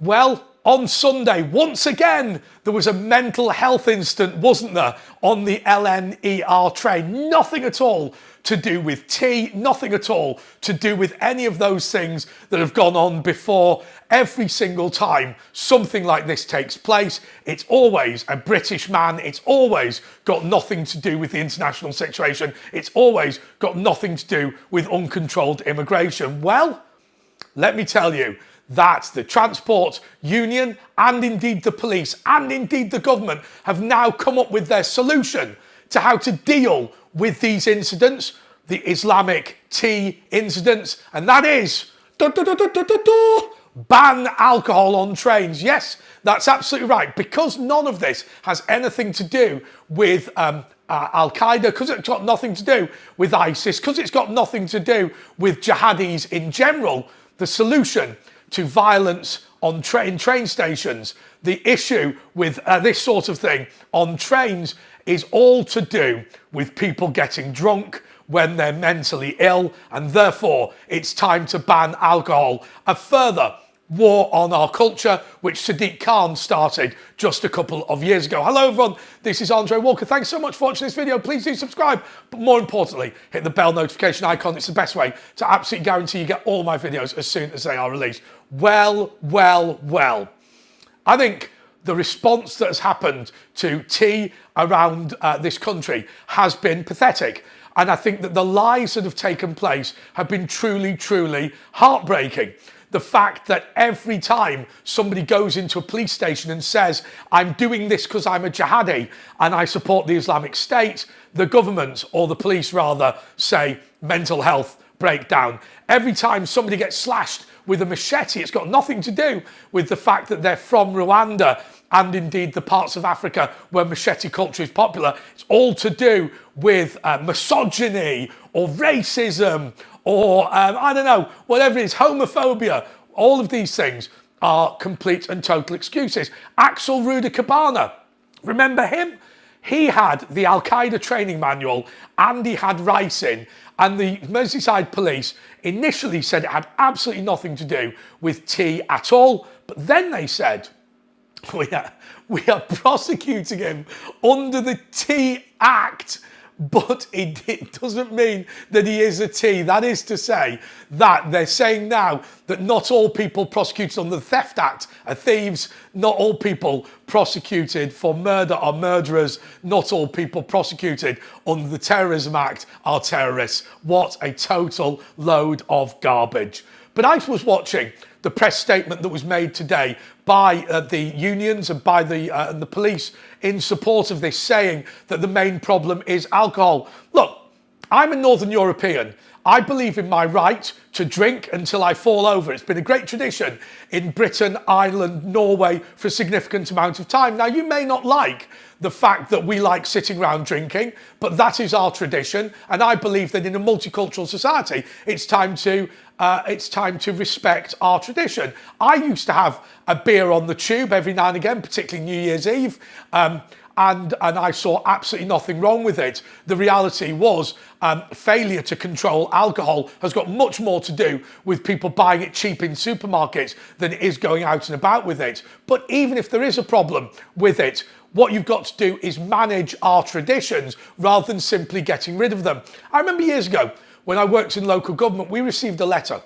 Well, on Sunday, once again, there was a mental health incident, wasn't there, on the LNER train. Nothing at all to do with tea, nothing at all to do with any of those things that have gone on before. Every single time something like this takes place, it's always a British man. It's always got nothing to do with the international situation. It's always got nothing to do with uncontrolled immigration. Well, let me tell you, that the Transport Union and indeed the police and indeed the government have now come up with their solution to how to deal with these incidents, the Islamic tea incidents, and that is ban alcohol on trains. Yes, that's absolutely right, because none of this has anything to do with Al-Qaeda, because it's got nothing to do with ISIS, because it's got nothing to do with jihadis in general. The solution to violence on train stations, the issue with this sort of thing on trains is all to do with people getting drunk when they're mentally ill, and therefore it's time to ban alcohol. A further war on our culture, which Sadiq Khan started just a couple of years ago. Hello everyone, this is Andre Walker. Thanks so much for watching this video. Please do subscribe, but more importantly, hit the bell notification icon. It's the best way to absolutely guarantee you get all my videos as soon as they are released. Well. I think the response that has happened to tea around this country has been pathetic. And I think that the lies that have taken place have been truly heartbreaking. The fact that every time somebody goes into a police station and says, I'm doing this because I'm a jihadi and I support the Islamic State, the government, or the police rather, say mental health breakdown. Every time somebody gets slashed with a machete, it's got nothing to do with the fact that they're from Rwanda and indeed the parts of Africa where machete culture is popular. It's all to do with misogyny or racism or, I don't know, whatever it is, homophobia. All of these things are complete and total excuses. Axel Rudikabana, remember him? He had the Al-Qaeda training manual and he had ricin, and the Merseyside police initially said it had absolutely nothing to do with tea at all, but then they said, we are prosecuting him under the Tea Act, but it doesn't mean that he is a T. That is to say that they're saying now that not all people prosecuted under the Theft Act are thieves, not all people prosecuted for murder are murderers, not all people prosecuted under the Terrorism Act are terrorists. What a total load of garbage. But I was watching the press statement that was made today by the unions and by the police in support of this, saying that the main problem is alcohol. Look, I'm a Northern European. I believe in my right to drink until I fall over. It's been a great tradition in Britain, Ireland, Norway for a significant amount of time. Now, you may not like the fact that we like sitting around drinking, but that is our tradition. And I believe that in a multicultural society, it's time to respect our tradition. I used to have a beer on the tube every now and again, particularly New Year's Eve. And I saw absolutely nothing wrong with it. The reality was failure to control alcohol has got much more to do with people buying it cheap in supermarkets than it is going out and about with it. But even if there is a problem with it, what you've got to do is manage our traditions rather than simply getting rid of them. I remember years ago when I worked in local government, we received a letter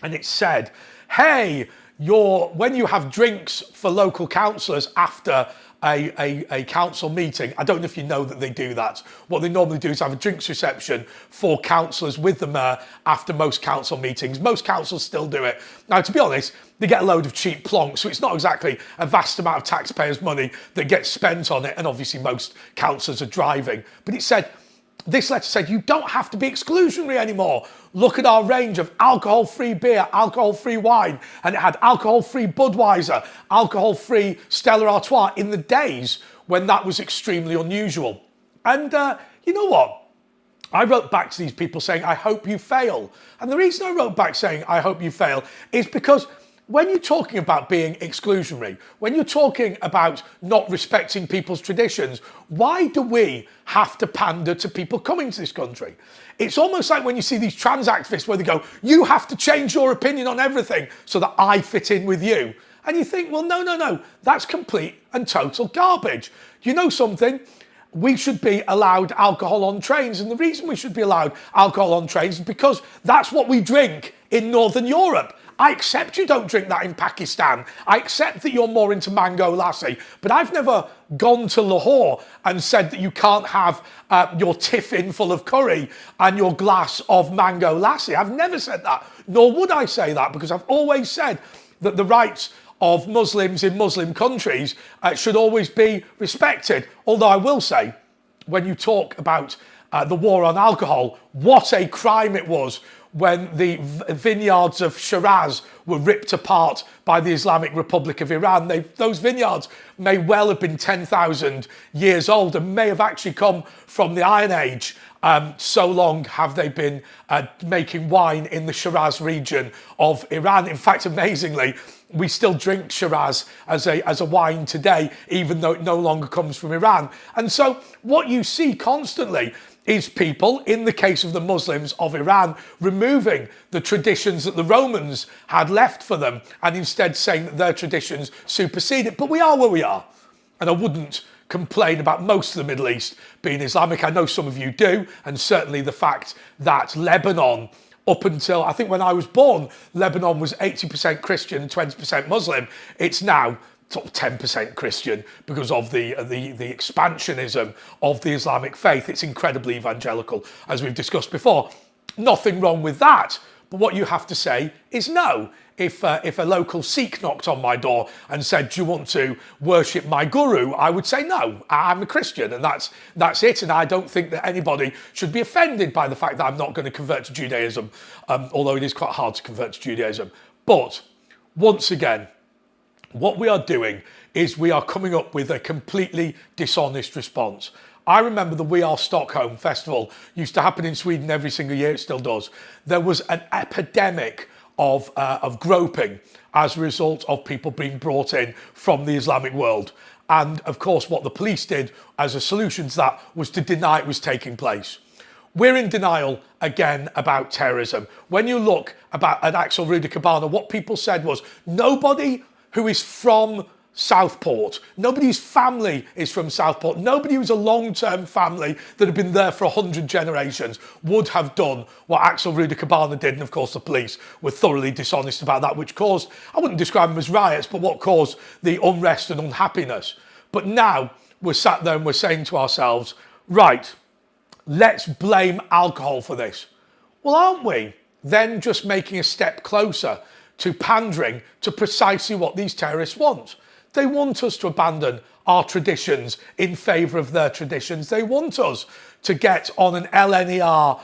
and it said, hey, when you have drinks for local councillors after a council meeting, I don't know if you know that they do that. What they normally do is have a drinks reception for councillors with the mayor after most council meetings. Most councils still do it. Now, to be honest, they get a load of cheap plonks, so it's not exactly a vast amount of taxpayers' money that gets spent on it, and obviously most councillors are driving. But it said, this letter said, you don't have to be exclusionary anymore. Look at our range of alcohol-free beer, alcohol-free wine, and it had alcohol-free Budweiser, alcohol-free Stella Artois in the days when that was extremely unusual. And you know what? I wrote back to these people saying, I hope you fail. And the reason I wrote back saying, I hope you fail, is because when you're talking about being exclusionary, when you're talking about not respecting people's traditions, why do we have to pander to people coming to this country? It's almost like when you see these trans activists where they go, you have to change your opinion on everything so that I fit in with you. And you think, well, no, that's complete and total garbage. You know something? We should be allowed alcohol on trains. And the reason we should be allowed alcohol on trains is because that's what we drink in Northern Europe. I accept you don't drink that in Pakistan. I accept that you're more into mango lassi. But I've never gone to Lahore and said that you can't have your tiffin full of curry and your glass of mango lassi. I've never said that. Nor would I say that, because I've always said that the rights of Muslims in Muslim countries should always be respected. Although I will say, when you talk about the war on alcohol, what a crime it was when the vineyards of Shiraz were ripped apart by the Islamic Republic of Iran. Those vineyards may well have been 10,000 years old and may have actually come from the Iron Age. So long have they been making wine in the Shiraz region of Iran. In fact, amazingly, we still drink Shiraz as a wine today, even though it no longer comes from Iran. And so what you see constantly is people, in the case of the Muslims of Iran, removing the traditions that the Romans had left for them and instead saying that their traditions supersede it. But we are where we are. And I wouldn't complain about most of the Middle East being Islamic. I know some of you do, and certainly the fact that Lebanon, up until, I think when I was born, Lebanon was 80% Christian and 20% Muslim. It's now sort of 10% Christian because of the expansionism of the Islamic faith. It's incredibly evangelical, as we've discussed before. Nothing wrong with that. But what you have to say is no. If a local Sikh knocked on my door and said, do you want to worship my guru? I would say, no, I'm a Christian, and that's it. And I don't think that anybody should be offended by the fact that I'm not going to convert to Judaism, although it is quite hard to convert to Judaism. But once again, what we are doing is we are coming up with a completely dishonest response. I remember the We Are Stockholm festival used to happen in Sweden every single year. It still does. There was an epidemic of groping as a result of people being brought in from the Islamic world. And of course, what the police did as a solution to that was to deny it was taking place. We're in denial again about terrorism. When you look at Axel Ruder Cabana, what people said was nobody who is from Southport, nobody's family is from Southport, nobody who's a long-term family that had been there for 100 generations would have done what Axel Ruder Cabana did. And of course the police were thoroughly dishonest about that, which caused, I wouldn't describe them as riots, but what caused the unrest and unhappiness. But now we're sat there and we're saying to ourselves, right, let's blame alcohol for this. Well, aren't we then just making a step closer to pandering to precisely what these terrorists want? They want us to abandon our traditions in favour of their traditions. They want us to get on an LNER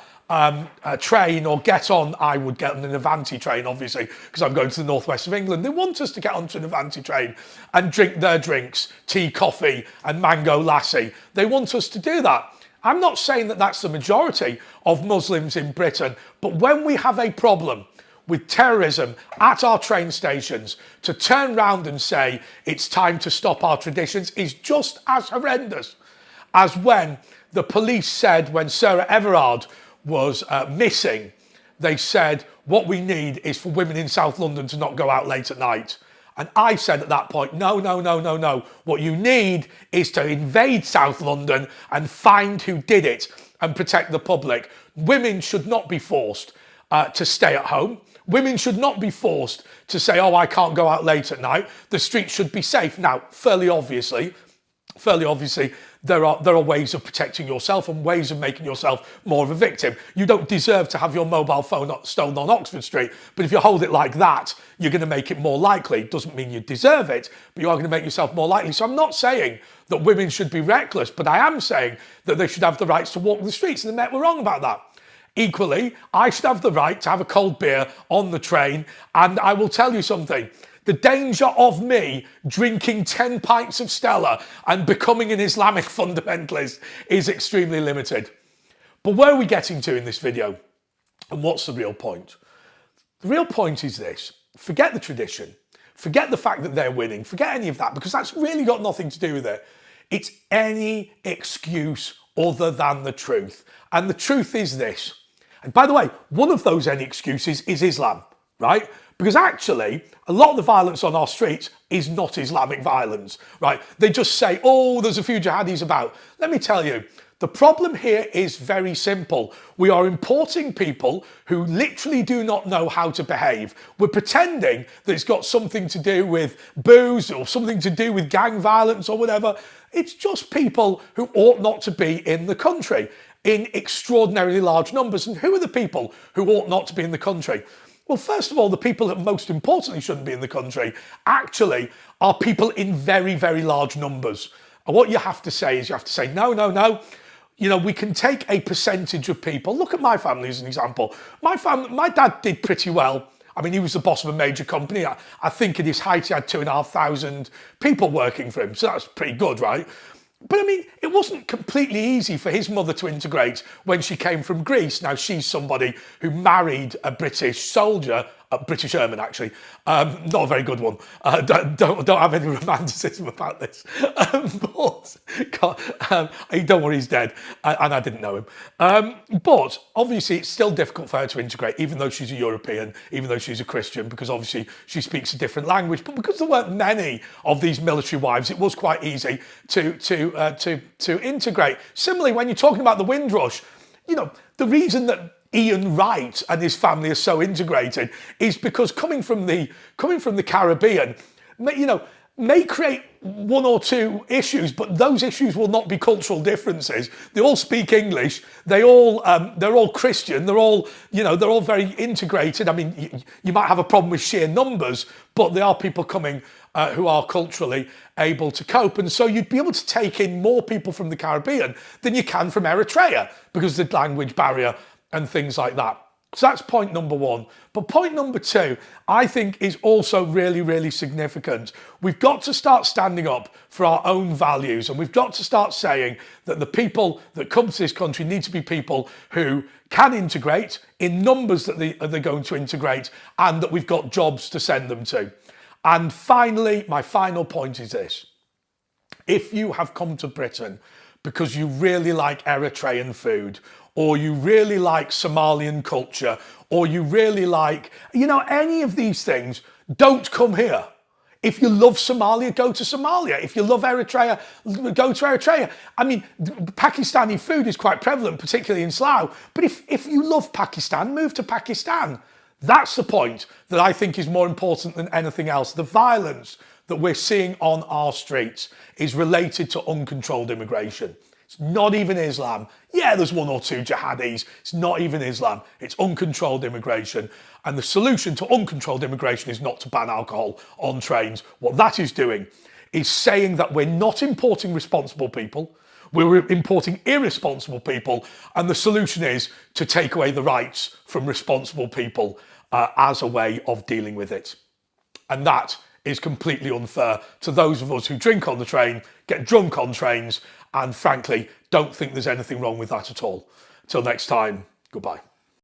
train, or get on, I would get on an Avanti train, obviously, because I'm going to the northwest of England. They want us to get onto an Avanti train and drink their drinks, tea, coffee and mango lassi. They want us to do that. I'm not saying that that's the majority of Muslims in Britain, but when we have a problem with terrorism at our train stations, to turn round and say it's time to stop our traditions is just as horrendous as when the police said, when Sarah Everard was missing, they said, what we need is for women in South London to not go out late at night. And I said at that point, no. What you need is to invade South London and find who did it and protect the public. Women should not be forced to stay at home. Women should not be forced to say, oh, I can't go out late at night. The streets should be safe. Now, fairly obviously, there are ways of protecting yourself and ways of making yourself more of a victim. You don't deserve to have your mobile phone stolen on Oxford Street, but if you hold it like that, you're going to make it more likely. It doesn't mean you deserve it, but you are going to make yourself more likely. So I'm not saying that women should be reckless, but I am saying that they should have the rights to walk the streets, and the Met were wrong about that. Equally, I should have the right to have a cold beer on the train, and I will tell you something. The danger of me drinking 10 pints of Stella and becoming an Islamic fundamentalist is extremely limited. But where are we getting to in this video? And what's the real point? The real point is this. Forget the tradition. Forget the fact that they're winning. Forget any of that, because that's really got nothing to do with it. It's any excuse other than the truth. And the truth is this. And by the way, one of those any excuses is Islam, right? Because actually, a lot of the violence on our streets is not Islamic violence, right? They just say, oh, there's a few jihadis about. Let me tell you, the problem here is very simple. We are importing people who literally do not know how to behave. We're pretending that it's got something to do with booze or something to do with gang violence or whatever. It's just people who ought not to be in the country in extraordinarily large numbers. And who are the people who ought not to be in the country? Well, first of all, the people that most importantly shouldn't be in the country actually are people in very, very large numbers. And what you have to say is no, no, no. You know, we can take a percentage of people. Look at my family as an example. My dad did pretty well. I mean, he was the boss of a major company. I think at his height, he had 2,500 people working for him. So that's pretty good, right? But I mean, it wasn't completely easy for his mother to integrate when she came from Greece. Now, she's somebody who married a British soldier, a British airman, actually. Not a very good one. Don't have any romanticism about this. Don't worry, he's dead. And I didn't know him. But obviously, it's still difficult for her to integrate, even though she's a European, even though she's a Christian, because obviously she speaks a different language. But because there weren't many of these military wives, it was quite easy to integrate. Similarly, when you're talking about the Windrush, you know, the reason that Ian Wright and his family are so integrated is because coming from the Caribbean, you know, may create one or two issues, but those issues will not be cultural differences. They all speak English. They're all Christian. They're all very integrated. I mean, you might have a problem with sheer numbers, but there are people coming who are culturally able to cope. And so you'd be able to take in more people from the Caribbean than you can from Eritrea because of the language barrier and things like that. So that's point number one. But point number two, I think, is also really, really significant. We've got to start standing up for our own values, and we've got to start saying that the people that come to this country need to be people who can integrate in numbers that they're going to integrate, and that we've got jobs to send them to. And finally, my final point is this. If you have come to Britain because you really like Eritrean food, or you really like Somalian culture, or you really like, you know, any of these things, don't come here. If you love Somalia, go to Somalia. If you love Eritrea, go to Eritrea. I mean, Pakistani food is quite prevalent, particularly in Slough. But if you love Pakistan, move to Pakistan. That's the point that I think is more important than anything else. The violence that we're seeing on our streets is related to uncontrolled immigration. It's not even Islam. Yeah, there's one or two jihadis. It's not even Islam. It's uncontrolled immigration. And the solution to uncontrolled immigration is not to ban alcohol on trains. What that is doing is saying that we're not importing responsible people. We're importing irresponsible people. And the solution is to take away the rights from responsible people as a way of dealing with it. And that is completely unfair to those of us who drink on the train, get drunk on trains, and frankly, don't think there's anything wrong with that at all. Till next time, goodbye.